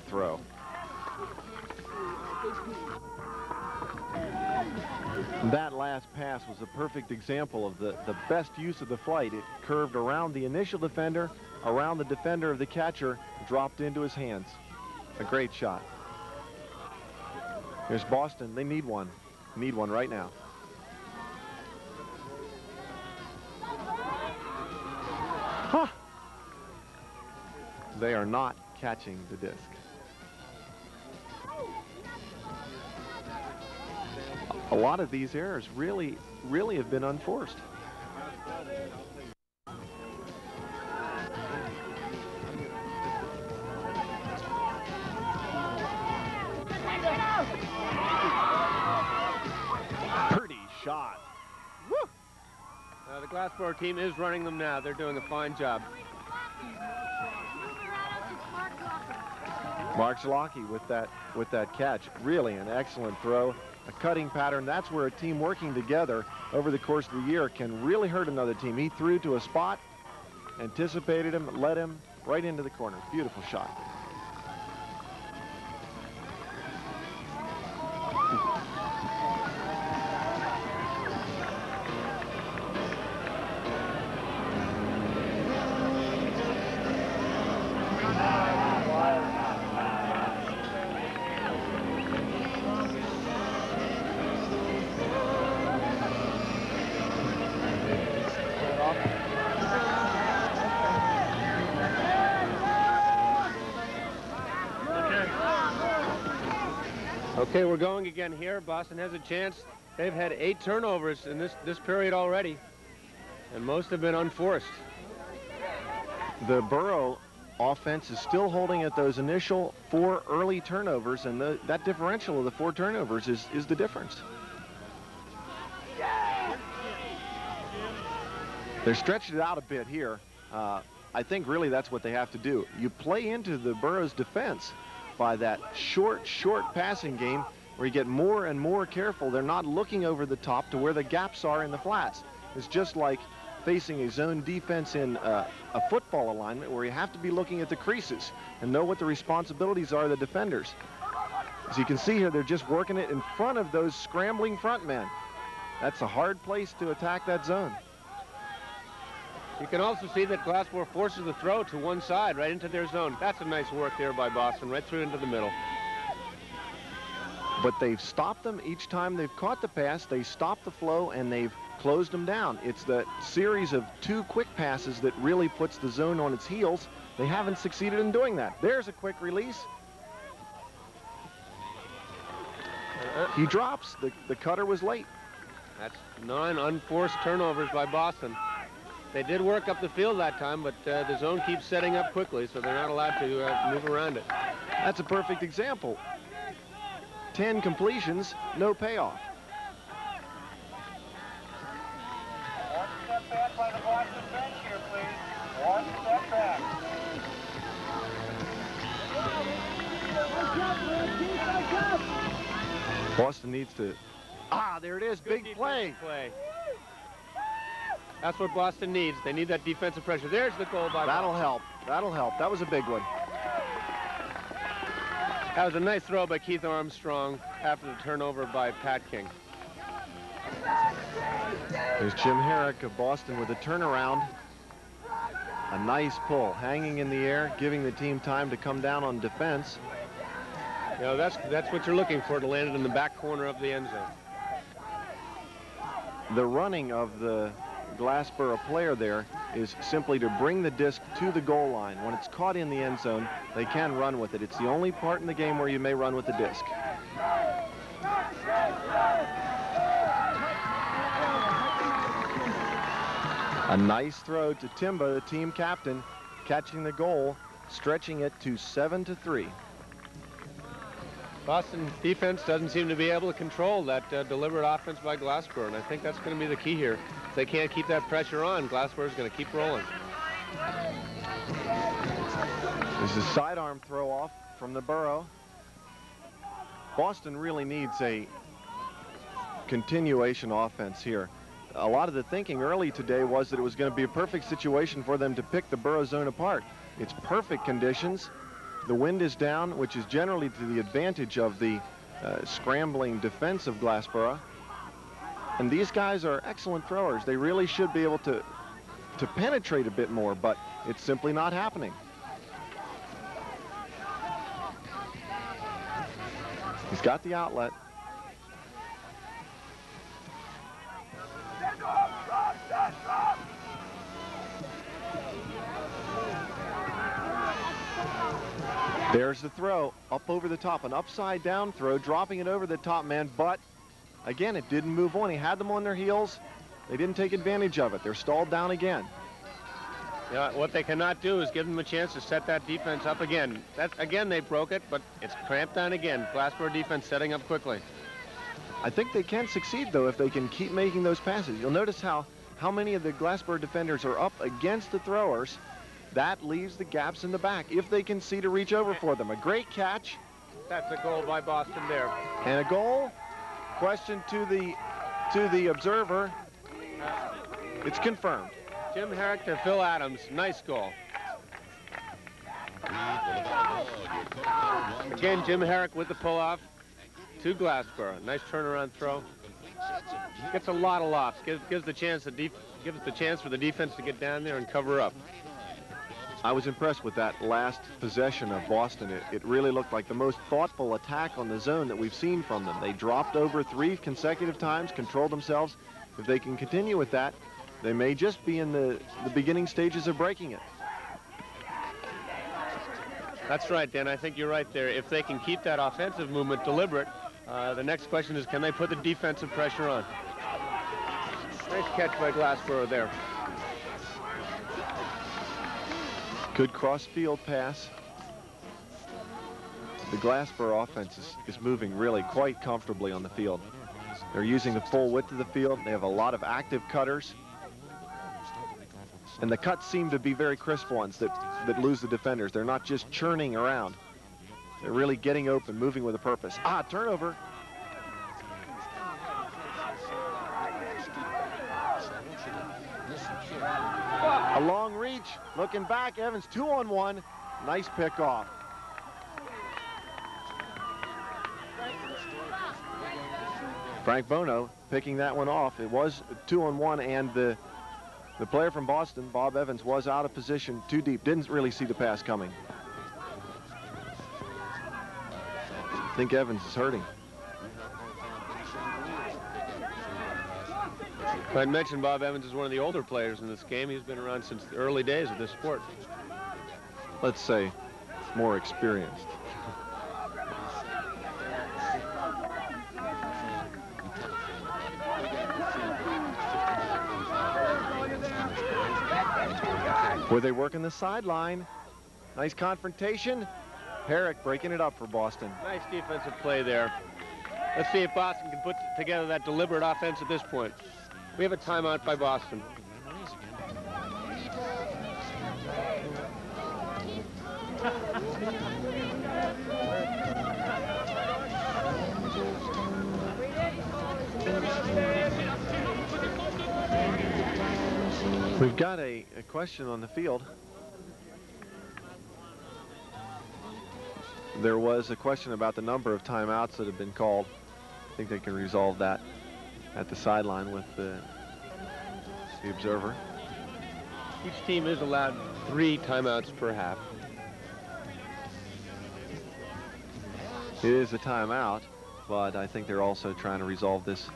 throw. That last pass was a perfect example of the best use of the flight. It curved around the initial defender, around the defender of the catcher, dropped into his hands. A great shot. Here's Boston. They need one. Need one right now. Huh. They are not catching the disc. A lot of these errors really have been unforced. Pretty shot. Woo! The Glassboro team is running them now. They're doing a fine job. Mark Zlocki with that catch. Really an excellent throw. A cutting pattern. That's where a team working together over the course of the year can really hurt another team. He threw to a spot, anticipated him, led him right into the corner. Beautiful shot. Okay, we're going again here. Boston has a chance. They've had 8 turnovers in this period already, and most have been unforced. The Boro offense is still holding at those initial 4 early turnovers, and that differential of the 4 turnovers is the difference. They're stretched it out a bit here. I think really that's what they have to do. You play into the Boro's defense by that short passing game where you get more and more careful. They're not looking over the top to where the gaps are in the flats. It's just like facing a zone defense in a football alignment where you have to be looking at the creases and know what the responsibilities are of the defenders. As you can see here, they're just working it in front of those scrambling front men. That's a hard place to attack that zone. You can also see that Glassboro forces the throw to one side, right into their zone. That's a nice work there by Boston, right through into the middle. But they've stopped them each time they've caught the pass. They stopped the flow, and they've closed them down. It's the series of 2 quick passes that really puts the zone on its heels. They haven't succeeded in doing that. There's a quick release. He drops. The cutter was late. That's 9 unforced turnovers by Boston. They did work up the field that time, but the zone keeps setting up quickly, so they're not allowed to move around it. That's a perfect example. 10 completions, no payoff. One step back by the Boston bench here, please. One step back. Boston needs to... there it is, big play. That's what Boston needs. They need that defensive pressure. There's the goal by That'll Boston. help. That'll help. That was a big one. That was a nice throw by Keith Armstrong after the turnover by Pat King. There's Jim Herrick of Boston with a turnaround. A nice pull, hanging in the air, giving the team time to come down on defense. You know, that's what you're looking for, to land it in the back corner of the end zone. The running of the Glassboro player there is simply to bring the disc to the goal line. When it's caught in the end zone, they can run with it. It's the only part in the game where you may run with the disc. A nice throw to Timba, the team captain, catching the goal, stretching it to 7-3. Boston defense doesn't seem to be able to control that deliberate offense by Glassboro, and I think that's going to be the key here. If they can't keep that pressure on, Glassboro's going to keep rolling. There's a sidearm throw off from the Boro. Boston really needs a continuation offense here. A lot of the thinking early today was that it was going to be a perfect situation for them to pick the Boro zone apart. It's perfect conditions. The wind is down, which is generally to the advantage of the scrambling defense of Glassboro. And these guys are excellent throwers. They really should be able to penetrate a bit more, but it's simply not happening. He's got the outlet. There's the throw, up over the top, an upside down throw, dropping it over the top man, but again, it didn't move on. He had them on their heels. They didn't take advantage of it. They're stalled down again. Yeah, what they cannot do is give them a chance to set that defense up again. Again, they broke it, but it's cramped down again. Glassboro defense setting up quickly. I think they can succeed, though, if they can keep making those passes. You'll notice how many of the Glassboro defenders are up against the throwers. That leaves the gaps in the back if they can see to reach over for them. A great catch. That's a goal by Boston there. And a goal. Question to the observer. It's confirmed. Jim Herrick to Phil Adams. Nice goal. Again, Jim Herrick with the pull-off to Glassboro. Nice turnaround throw. Gets a lot of lofts. Gives the chance for the defense to get down there and cover up. I was impressed with that last possession of Boston. It really looked like the most thoughtful attack on the zone that we've seen from them. They dropped over 3 consecutive times, controlled themselves. If they can continue with that, they may just be in the beginning stages of breaking it. That's right, Dan. I think you're right there. If they can keep that offensive movement deliberate, the next question is, can they put the defensive pressure on? Nice catch by Glassboro there. Good cross-field pass. The Glassboro offense is moving really quite comfortably on the field. They're using the full width of the field. They have a lot of active cutters. And the cuts seem to be very crisp ones that lose the defenders. They're not just churning around. They're really getting open, moving with a purpose. Turnover. A long reach, looking back, Evans 2-on-1, nice pick off. Frank Bono picking that one off. It was 2-on-1, and the player from Boston, Bob Evans, was out of position too deep, didn't really see the pass coming. I think Evans is hurting. I'd mentioned Bob Evans is one of the older players in this game. He's been around since the early days of this sport. Let's say more experienced. Were they working the sideline? Nice confrontation. Herrick breaking it up for Boston. Nice defensive play there. Let's see if Boston can put together that deliberate offense at this point. We have a timeout by Boston. We've got a question on the field. There was a question about the number of timeouts that have been called. I think they can resolve that at the sideline with the observer. Each team is allowed 3 timeouts per half. It is a timeout, but I think they're also trying to resolve this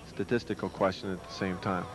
statistical question at the same time.